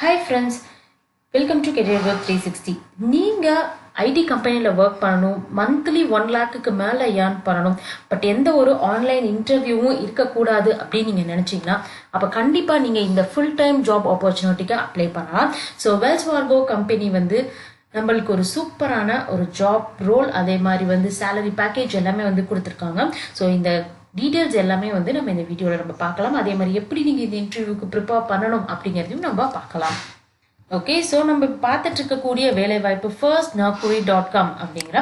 Hi friends, welcome to Career Growth 360. நீங்கள் ID கம்பெனியில் work பண்ணணும், மந்த்லி 1 lakhக்கு மேலே ஏர்ன் பண்ணணும், பட் எந்த ஒரு ஆன்லைன் இன்டர்வியூவும் இருக்கக்கூடாது அப்படின்னு நீங்கள் நினச்சிங்கன்னா அப்போ கண்டிப்பாக நீங்கள் இந்த ஃபுல் டைம் ஜாப் ஆப்பர்ச்சுனிட்டிக்கு அப்ளை பண்ணலாம். ஸோ வெல்ஸ் ஃபார்கோ கம்பெனி நம்மளுக்கு ஒரு சூப்பரான ஒரு ஜாப் ரோல், அதே மாதிரி சேலரி பேக்கேஜ் எல்லாமே கொடுத்துருக்காங்க. ஸோ இந்த டீட்டெயில்ஸ் எல்லாமே நம்ம இந்த வீடியோவில் நம்ம பார்க்கலாம். அதே மாதிரி எப்படி நீங்கள் இந்த இன்டர்வியூக்கு ப்ரிப்பேர் பண்ணணும் அப்படிங்கிறதையும் நம்ம பார்க்கலாம். ஓகே, ஸோ நம்ம பார்த்துட்டு இருக்கக்கூடிய வேலைவாய்ப்பு firstnaukri.com அப்படிங்கிற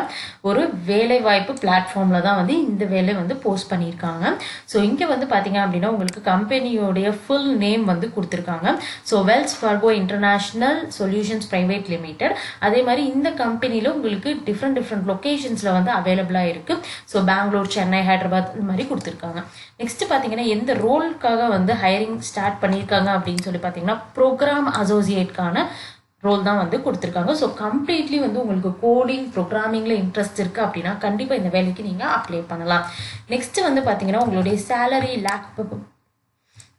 ஒரு வேலைவாய்ப்பு பிளாட்ஃபார்மில் தான் இந்த வேலை போஸ்ட் பண்ணியிருக்காங்க. ஸோ இங்கே பார்த்தீங்க அப்படின்னா உங்களுக்கு கம்பெனியோடைய ஃபுல் நேம் கொடுத்துருக்காங்க. So Wells Fargo international solutions private limited. அதே மாதிரி இந்த கம்பெனியில் உங்களுக்கு டிஃப்ரெண்ட் லொக்கேஷன்ஸில் அவைலபிளாக இருக்குது. ஸோ பெங்களூர், சென்னை, ஹைதராபாத் இது மாதிரி கொடுத்துருக்காங்க. நெக்ஸ்ட் பார்த்தீங்கன்னா எந்த ரோலுக்காக ஹையரிங் ஸ்டார்ட் பண்ணியிருக்காங்க அப்படின்னு சொல்லி பார்த்தீங்கன்னா ப்ரோக்ராம் அசோசியேட்கான ரோல் தான் கொடுத்துருக்காங்க. ஸோ கம்ப்ளீட்லி உங்களுக்கு கோடிங் ப்ரோக்ராமிங்ல இன்ட்ரெஸ்ட் இருக்கு அப்படின்னா கண்டிப்பாக இந்த வேலைக்கு நீங்கள் அப்ளை பண்ணலாம். நெக்ஸ்ட் பார்த்தீங்கன்னா உங்களுடைய சேலரி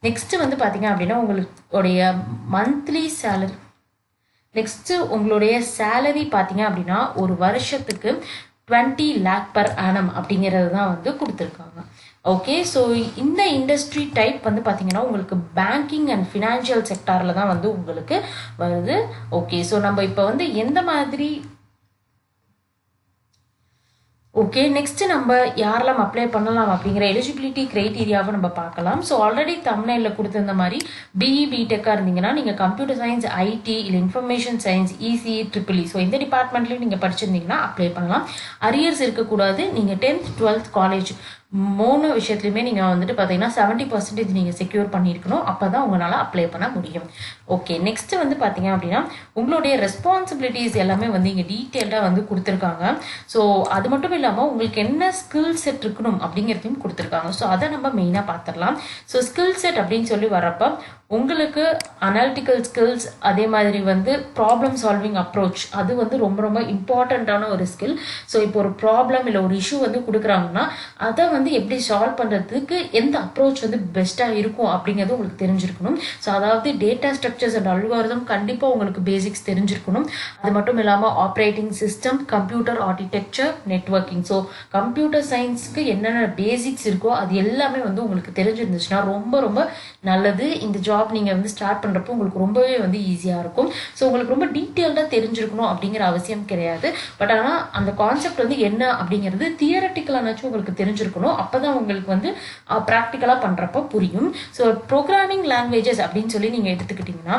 நெக்ஸ்ட் பார்த்தீங்க அப்படின்னா உங்களுடைய மந்த்லி சேலரி உங்களுடைய சேலரி பார்த்தீங்க அப்படின்னா ஒரு வருஷத்துக்கு 20 lakh per annum அப்படிங்கிறது தான் கொடுத்துருக்காங்க. ஓகே, ஸோ இந்த இண்டஸ்ட்ரி டைப் பார்த்தீங்கன்னா உங்களுக்கு பேங்கிங் அண்ட் ஃபினான்ஷியல் செக்டாரில் தான் உங்களுக்கு வருது. ஓகே, ஸோ நம்ம இப்போ எந்த மாதிரி ஓகே நெக்ஸ்ட் நம்ம யாரெல்லாம் அப்ளை பண்ணலாம் அப்படிங்கிற எலிஜிபிலிட்டி கிரைட்டீரியாவை நம்ம பார்க்கலாம். ஸோ ஆல்ரெடி தமிழ்நாட்டில் கொடுத்துருந்த மாதிரி பிஇ பிடெக்காக இருந்தீங்கன்னா நீங்கள் கம்ப்யூட்டர் சயின்ஸ், ஐடி இல்லை information science, ECE, triple E so இந்த டிபார்ட்மெண்ட்லையும் நீங்கள் படிச்சிருந்தீங்கன்னா அப்ளை பண்ணலாம். அரியர்ஸ் இருக்கக்கூடாது. நீங்கள் 10th 12th காலேஜ் 3 விஷயத்துலையுமே நீங்கள் பார்த்தீங்கன்னா 70% நீங்கள் செக்யூர் பண்ணியிருக்கணும். அப்போ தான் உங்களால் அப்ளை பண்ண முடியும். ஓகே, நெக்ஸ்ட் பார்த்தீங்க அப்படின்னா உங்களுடைய ரெஸ்பான்சிபிலிட்டிஸ் எல்லாமே இங்கே டீட்டெயில்டாக கொடுத்துருக்காங்க. ஸோ அது மட்டும் இல்லாமல் உங்களுக்கு என்ன ஸ்கில் செட் இருக்கணும் அப்படிங்கிறதையும் கொடுத்துருக்காங்க. ஸோ அதை நம்ம மெயினாக பார்த்துடலாம். ஸோ ஸ்கில் செட் அப்படின்னு சொல்லி வரப்போ உங்களுக்கு அனாலிட்டிக்கல் ஸ்கில்ஸ், அதே மாதிரி ப்ராப்ளம் சால்விங் அப்ரோச் அது ரொம்ப இம்பார்ட்டண்ட்டான ஒரு ஸ்கில். ஸோ இப்போ ஒரு ப்ராப்ளம் இல்லை ஒரு இஷ்யூ கொடுக்குறாங்கன்னா அதை எப்படி சால்வ் பண்ணுறதுக்கு எந்த அப்ரோச் பெஸ்ட்டாக இருக்கும் அப்படிங்கிறது உங்களுக்கு தெரிஞ்சிருக்கணும். ஸோ அதாவது டேட்டா ஸ்ட்ரக்சர்ஸ் அண்ட் அல்காரிதம் கண்டிப்பாக உங்களுக்கு பேசிக்ஸ் தெரிஞ்சிருக்கணும். அது மட்டும் இல்லாமல் operating system, computer architecture, networking so computer சயின்ஸ்க்கு என்னென்ன பேசிக்ஸ் இருக்கோ அது எல்லாமே உங்களுக்கு தெரிஞ்சிருந்துச்சுன்னா ரொம்ப நல்லது. இந்த ஜாப் நீங்கள் ஸ்டார்ட் பண்ணுறப்போ உங்களுக்கு ரொம்பவே ஈஸியாக இருக்கும். ஸோ உங்களுக்கு ரொம்ப டீட்டெயில்டாக தெரிஞ்சிருக்கணும் அப்படிங்கிற அவசியம் கிடையாது. பட் ஆனால் அந்த கான்செப்ட் என்ன அப்படிங்கிறது தியரட்டிக்கலானாச்சும் உங்களுக்கு தெரிஞ்சிருக்கணும். அப்போ தான் உங்களுக்கு ப்ராக்டிக்கலாக பண்ணுறப்போ புரியும். ஸோ ப்ரோக்ராமிங் லாங்குவேஜஸ் அப்படின்னு சொல்லி நீங்கள் எடுத்துக்கிட்டிங்கன்னா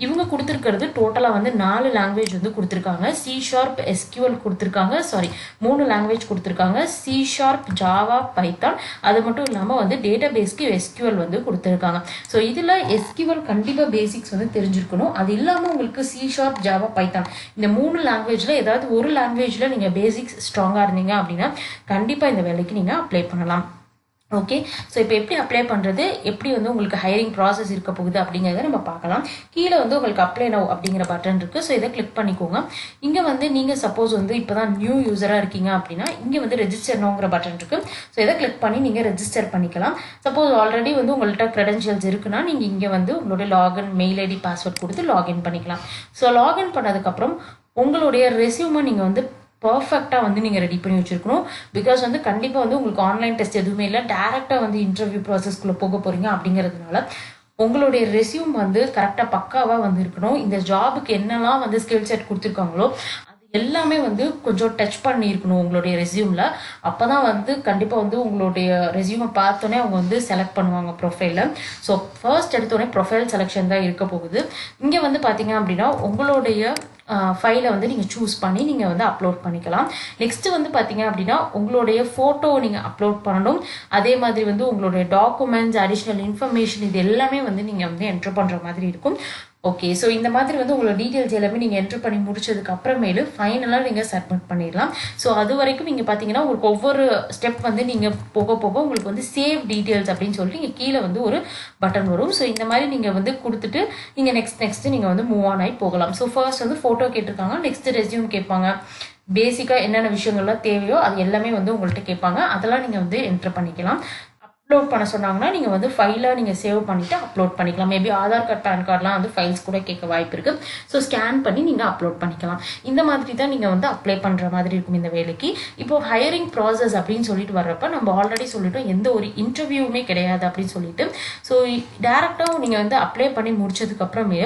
இவங்க கொடுத்துருக்கிறது டோட்டலாக 4 லாங்குவேஜ் கொடுத்துருக்காங்க. C#, SQL கொடுத்துருக்காங்க. 3 லாங்குவேஜ் கொடுத்துருக்காங்க. C#, Java, Python. அது மட்டும் இல்லாமல் டேட்டா பேஸ்க்கு SQL கொடுத்துருக்காங்க. ஸோ இதில் SQL கண்டிப்பாக பேசிக்ஸ் தெரிஞ்சிருக்கணும். அது இல்லாமல் உங்களுக்கு C#, ஜாவா, பைத்தான் இந்த 3 லாங்குவேஜில் ஏதாவது ஒரு லாங்குவேஜில் நீங்கள் பேசிக்ஸ் ஸ்ட்ராங்காக இருந்தீங்க அப்படின்னா கண்டிப்பாக இந்த வேலைக்கு நீங்கள் அப்ளை பண்ணலாம். ஓகே, ஸோ இப்போ எப்படி அப்ளை பண்ணுறது, எப்படி உங்களுக்கு ஹையரிங் ப்ராசஸ் இருக்க போகுது அப்படிங்கிறத நம்ம பார்க்கலாம். கீழே உங்களுக்கு அப்ளை நவ் அப்படிங்கிற பட்டன் இருக்குது. ஸோ இதை கிளிக் பண்ணிக்கோங்க. இங்கே நீங்கள் சப்போஸ் இப்போ தான் நியூ யூஸராக இருக்கீங்க அப்படின்னா இங்கே ரெஜிஸ்டர் நோங்கிற பட்டன் இருக்குது. ஸோ இதை கிளிக் பண்ணி நீங்கள் ரெஜிஸ்டர் பண்ணிக்கலாம். சப்போஸ் ஆல்ரெடி உங்கள்கிட்ட க்ரெடென்ஷியல்ஸ் இருக்குன்னா நீங்கள் இங்கே உங்களுடைய லாகின், மெயில் ஐடி, பாஸ்வேர்ட் கொடுத்து லாகின் பண்ணிக்கலாம். ஸோ லாகின் பண்ணதுக்கப்புறம் உங்களுடைய ரெஸ்யூமை நீங்கள் பர்ஃபெக்டாக நீங்கள் ரெடி பண்ணி வச்சுருக்கணும். பிகாஸ் கண்டிப்பாக உங்களுக்கு ஆன்லைன் டெஸ்ட் எதுவுமே இல்லை, டேரெக்டாக இன்டர்வியூ ப்ராசஸ்க்குள்ளே போக போகிறீங்க அப்படிங்கிறதுனால உங்களுடைய ரெஸ்யூம் கரெக்டாக பக்காவாக இருக்கணும். இந்த ஜாபுக்கு என்னெல்லாம் ஸ்கில் செட் கொடுத்துருக்காங்களோ அது எல்லாமே கொஞ்சம் டச் பண்ணியிருக்கணும் உங்களுடைய ரெஸ்யூமில். அப்போ தான் கண்டிப்பாக உங்களுடைய ரெஸ்யூமை பார்த்தோன்னே அவங்க செலக்ட் பண்ணுவாங்க ப்ரொஃபைலில். ஸோ ஃபர்ஸ்ட் எடுத்தோடனே ப்ரொஃபைல் செலெக்ஷன் தான் இருக்க போகுது. இங்கே பார்த்தீங்க அப்படின்னா உங்களுடைய ஃபைலை நீங்கள் சூஸ் பண்ணி நீங்கள் அப்லோட் பண்ணிக்கலாம். நெக்ஸ்ட் பார்த்தீங்க அப்படின்னா உங்களுடைய ஃபோட்டோ நீங்கள் அப்லோட் பண்ணணும். அதே மாதிரி உங்களுடைய டாக்குமெண்ட்ஸ், அடிஷ்னல் இன்ஃபர்மேஷன் இது எல்லாமே நீங்கள் என்ட்ரு பண்ணுற மாதிரி இருக்கும். ஓகே, ஸோ இந்த மாதிரி உங்களோட டீட்டெயில்ஸ் எல்லாமே நீங்கள் என்ட்ரு பண்ணி முடிச்சதுக்கு அப்புறமேலு ஃபைனலாக நீங்கள் சப்மிட் பண்ணிடலாம். ஸோ அது வரைக்கும் நீங்கள் பார்த்தீங்கன்னா உங்களுக்கு ஒவ்வொரு ஸ்டெப் நீங்கள் போக உங்களுக்கு சேவ் டீட்டெயில்ஸ் அப்படின்னு சொல்லிட்டு நீங்கள் கீழே ஒரு பட்டன் வரும். ஸோ இந்த மாதிரி நீங்கள் கொடுத்துட்டு நீங்கள் நெக்ஸ்ட் நீங்கள் மூவ் ஆன் ஆகி போகலாம். ஸோ ஃபர்ஸ்ட் ஃபோட்டோ கேட்டிருக்காங்க. நெக்ஸ்ட் ரெஸ்யூம் கேட்பாங்க. பேசிக்காக என்னென்ன விஷயங்கள்லாம் தேவையோ அது எல்லாமே உங்கள்கிட்ட கேட்பாங்க. அதெல்லாம் நீங்கள் என்ட்ரு பண்ணிக்கலாம். அப்லோட் பண்ண சொன்னாங்கன்னா நீங்கள் வந்து ஃபைலாக நீங்கள் சேவ் பண்ணிவிட்டு அப்லோட் பண்ணிக்கலாம். மேபி ஆதார் கார்டு பேன் கார்டெலாம் வந்து ஃபைல்ஸ் கூட கேட்க வாய்ப்பு இருக்குது. ஸோ ஸ்கேன் பண்ணி நீங்கள் அப்லோட் பண்ணிக்கலாம். இந்த மாதிரி தான் நீங்கள் வந்து அப்ளை பண்ணுற மாதிரி இருக்கும் இந்த வேலைக்கு. இப்போது ஹையரிங் ப்ராசஸ் அப்படின்னு சொல்லிட்டு வர்றப்ப நம்ம ஆல்ரெடி சொல்லிட்டோம் எந்த ஒரு இன்டர்வியூவுமே கிடையாது அப்படின்னு சொல்லிட்டு. ஸோ டேரெக்டாக நீங்கள் வந்து அப்ளை பண்ணி முடிச்சதுக்கப்புறமே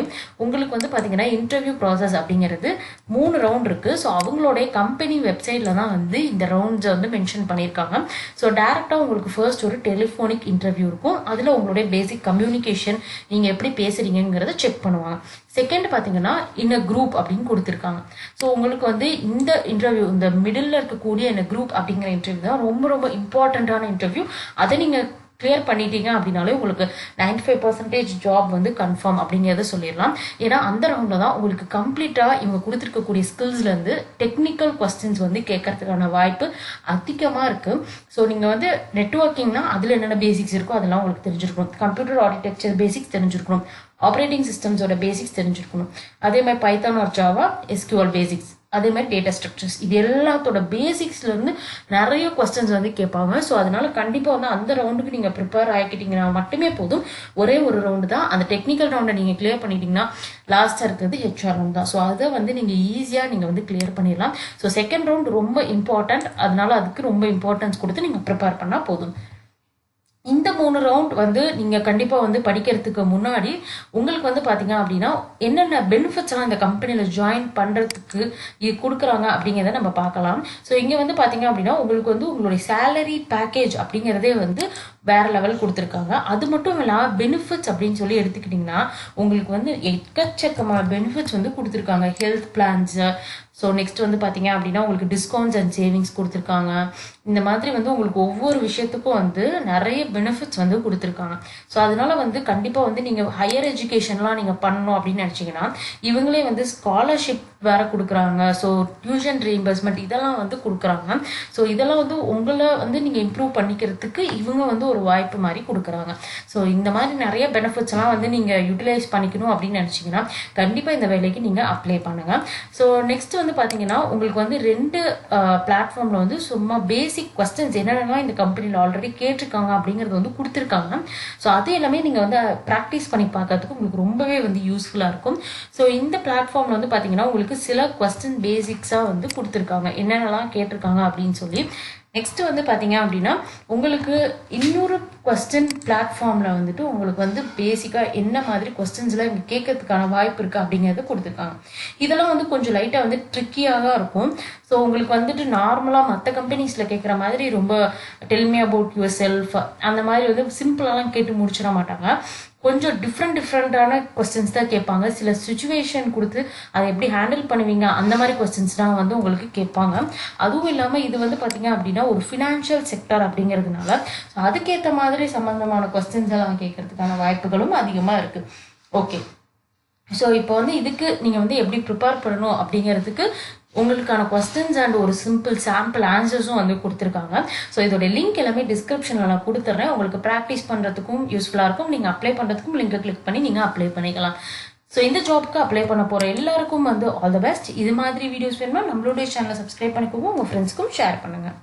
உங்களுக்கு வந்து பார்த்தீங்கன்னா இன்டர்வியூ ப்ராசஸ் அப்படிங்கிறது 3 ரவுண்ட் இருக்குது. ஸோ அவங்களுடைய கம்பெனி வெப்சைட்டில் தான் வந்து இந்த ரவுண்ட்ஸை வந்து மென்ஷன் பண்ணியிருக்காங்க. ஸோ டேரெக்டாக உங்களுக்கு ஃபர்ஸ்ட் ஒரு டெலிஃபோனிக் இன்டர்வியூ இருக்கும். அதில் உங்களுடைய பேசிக் கம்யூனிகேஷன் நீங்கள் எப்படி பேசுகிறீங்கிறத செக் பண்ணுவாங்க. செகண்ட் பார்த்தீங்கன்னா இன்ன குரூப் அப்படின்னு கொடுத்துருக்காங்க. ஸோ உங்களுக்கு வந்து இந்த இன்டர்வியூ இந்த மிடில் இருக்கக்கூடிய இந்த குரூப் அப்படிங்கிற இன்டர்வியூ தான் ரொம்ப ரொம்ப இம்பார்ட்டண்ட்டான இன்டர்வியூ. அதை நீங்கள் கிளியர் பண்ணிட்டீங்க அப்படின்னாலே உங்களுக்கு 95% ஜாப் வந்து கன்ஃபார்ம் அப்படிங்கிறத சொல்லிடலாம். ஏன்னா அந்த ரவுண்டில் தான் உங்களுக்கு கம்ப்ளீட்டாக இவங்க கொடுத்துருக்கக்கூடிய ஸ்கில்ஸ்லேருந்து டெக்னிக்கல் கொஸ்டின்ஸ் வந்து கேட்கறதுக்கான வாய்ப்பு அதிகமாக இருக்குது. ஸோ நீங்கள் வந்து நெட்வொர்க்கிங்னா அதில் என்னென்ன பேசிக்ஸ் இருக்கோ அதெல்லாம் உங்களுக்கு தெரிஞ்சிருக்கணும். கம்ப்யூட்டர் ஆர்கிடெக்சர் பேசிக்ஸ் தெரிஞ்சிருக்கணும். ஆப்ரேட்டிங் சிஸ்டம்ஸோட பேசிக்ஸ் தெரிஞ்சிருக்கணும். அதே மாதிரி Python R Java, SQL basics, அதே மாதிரி டேட்டா ஸ்ட்ரக்சர்ஸ், இது எல்லாத்தோட பேசிக்ஸ்லேருந்து நிறைய கொஸ்டின்ஸ் வந்து கேட்பாங்க. ஸோ அதனால கண்டிப்பாக வந்து அந்த ரவுண்டுக்கு நீங்கள் ப்ரிப்பேர் ஆகிக்கிட்டீங்கன்னா மட்டுமே போதும். ஒரே ஒரு ரவுண்டு தான். அந்த டெக்னிக்கல் ரவுண்டை நீங்கள் கிளியர் பண்ணிட்டீங்கன்னா லாஸ்ட்டாக இருக்கிறது ஹெச்ஆர் ரவுண்ட் தான். ஸோ அதை வந்து நீங்கள் ஈஸியாக நீங்கள் வந்து கிளியர் பண்ணிடலாம். ஸோ செகண்ட் ரவுண்ட் ரொம்ப இம்பார்ட்டன்ட். அதனால அதுக்கு ரொம்ப இம்பார்ட்டன்ஸ் கொடுத்து நீங்கள் ப்ரிப்பேர் பண்ணால் போதும். இந்த 3 ரவுண்ட் வந்து நீங்கள் கண்டிப்பாக வந்து படிக்கிறதுக்கு முன்னாடி உங்களுக்கு வந்து பார்த்தீங்க அப்படின்னா என்னென்ன பெனிஃபிட்ஸ்லாம் இந்த கம்பெனியில் ஜாயின் பண்ணுறதுக்கு இது கொடுக்குறாங்க அப்படிங்கிறத நம்ம பார்க்கலாம். ஸோ இங்கே வந்து பார்த்தீங்க அப்படின்னா உங்களுக்கு வந்து உங்களுடைய சேலரி பேக்கேஜ் அப்படிங்கிறதே வந்து வேற லெவல் கொடுத்துருக்காங்க. அது மட்டும் இல்லாமல் பெனிஃபிட்ஸ் அப்படின்னு சொல்லி எடுத்துக்கிட்டிங்கன்னா உங்களுக்கு வந்து எக்கச்சக்கமான பெனிஃபிட்ஸ் வந்து கொடுத்துருக்காங்க. ஹெல்த் பிளான்ஸு, ஸோ நெக்ஸ்ட் வந்து பார்த்தீங்க அப்படின்னா உங்களுக்கு டிஸ்கவுண்ட்ஸ் அண்ட் சேவிங்ஸ் கொடுத்துருக்காங்க. இந்த மாதிரி வந்து உங்களுக்கு ஒவ்வொரு விஷயத்துக்கும் வந்து நிறைய பெனிஃபிட்ஸ் வந்து கொடுத்துருக்காங்க. ஸோ அதனால வந்து கண்டிப்பாக வந்து நீங்கள் ஹையர் எஜுகேஷன்லாம் நீங்கள் பண்ணணும் அப்படின்னு நினச்சிங்கன்னா இவங்களே வந்து ஸ்காலர்ஷிப் வேற கொடுக்குறாங்க. ஸோ டியூஷன் ரீஇம்பர்ஸ்மெண்ட் இதெல்லாம் வந்து கொடுக்குறாங்க. ஸோ இதெல்லாம் வந்து உங்களை வந்து நீங்கள் இம்ப்ரூவ் பண்ணிக்கிறதுக்கு இவங்க வந்து ஒரு வாய்ப்பு மாதிரி கொடுக்குறாங்க. ஸோ இந்த மாதிரி நிறைய பெனிஃபிட்ஸ் எல்லாம் வந்து நீங்கள் யூட்டிலைஸ் பண்ணிக்கணும் அப்படின்னு நினச்சிங்கன்னா கண்டிப்பாக இந்த வேலைக்கு நீங்கள் அப்ளை பண்ணுங்கள். ஸோ நெக்ஸ்ட் வந்து பார்த்தீங்கன்னா உங்களுக்கு வந்து 2 பிளாட்ஃபார்மில் வந்து சும்மா பேசிக் கொஸ்டின்ஸ் என்னென்னலாம் இந்த கம்பெனியில் ஆல்ரெடி கேட்டிருக்காங்க அப்படிங்கிறது வந்து கொடுத்துருக்காங்க. ஸோ அது எல்லாமே நீங்கள் வந்து ப்ராக்டிஸ் பண்ணி பார்க்கறதுக்கு உங்களுக்கு ரொம்பவே வந்து யூஸ்ஃபுல்லாக இருக்கும். ஸோ இந்த பிளாட்ஃபார்மில் வந்து பார்த்தீங்கன்னா உங்களுக்கு சில கொஸ்டின் பேசிக்ஸாக வந்து கொடுத்துருக்காங்க என்னென்னலாம் கேட்டிருக்காங்க அப்படின்னு சொல்லி. நெக்ஸ்ட் வந்து பார்த்தீங்க அப்படின்னா உங்களுக்கு இன்னொரு கொஸ்டின் பிளாட்ஃபார்மில் வந்துட்டு உங்களுக்கு வந்து பேசிக்காக என்ன மாதிரி கொஸ்டின்ஸ்லாம் இங்கே கேட்கறதுக்கான வாய்ப்பு இருக்குது அப்படிங்கிறத கொடுத்துருக்காங்க. இதெல்லாம் வந்து கொஞ்சம் லைட்டாக வந்து ட்ரிக்கியாக தான் இருக்கும். ஸோ உங்களுக்கு வந்துட்டு நார்மலாக மற்ற கம்பெனிஸில் கேட்குற மாதிரி ரொம்ப டெல்மி அபவுட் யுவர் செல்ஃப் அந்த மாதிரி வந்து சிம்பிளாலாம் கேட்டு முடிச்சிட மாட்டாங்க. கொஞ்சம் டிஃப்ரெண்ட்டான கொஸ்டின்ஸ் தான் கேட்பாங்க. சில சுச்சுவேஷன் கொடுத்து அதை எப்படி ஹேண்டில் பண்ணுவீங்க அந்த மாதிரி கொஸ்டின்ஸ்லாம் வந்து உங்களுக்கு கேட்பாங்க. அதுவும் இல்லாமல் இது வந்து பார்த்தீங்க அப்படின்னா ஒரு ஃபினான்ஷியல் செக்டர் அப்படிங்கிறதுனால ஸோ அதுக்கேற்ற மாதிரி சம்மந்தமான கொஸ்டின்ஸ் எல்லாம் கேட்கறதுக்கான வாய்ப்புகளும் அதிகமாக இருக்குது. ஓகே, ஸோ இப்போ வந்து இதுக்கு நீங்கள் வந்து எப்படி ப்ரிப்பேர் பண்ணணும் அப்படிங்கிறதுக்கு உங்களுக்கான கொஸ்டின்ஸ் அண்ட் ஒரு சிம்பிள் சாம்பிள் ஆன்சர்ஸும் வந்து கொடுத்துருக்காங்க. ஸோ இதோட லிங்க் எல்லாமே டிஸ்கிரிப்ஷனில் நான் கொடுத்துட்றேன். உங்களுக்கு ப்ராக்டிஸ் பண்ணுறதுக்கும் யூஸ்ஃபுல்லாக இருக்கும். நீங்கள் அப்ளை பண்ணுறதுக்கும் லிங்கை கிளிக் பண்ணி நீங்கள் அப்ளை பண்ணிக்கலாம். ஸோ இந்த ஜாப்க்கு அப்ளை பண்ண போகிற எல்லாருக்கும் வந்து ஆல் த பெஸ்ட். இது மாதிரி வீடியோஸ் வேணும்னா நம்மளுடைய சேனலை சப்ஸ்கிரைப் பண்ணிக்கோங்க. உங்கள் ஃப்ரெண்ட்ஸ்க்கும் ஷேர் பண்ணுங்கள்.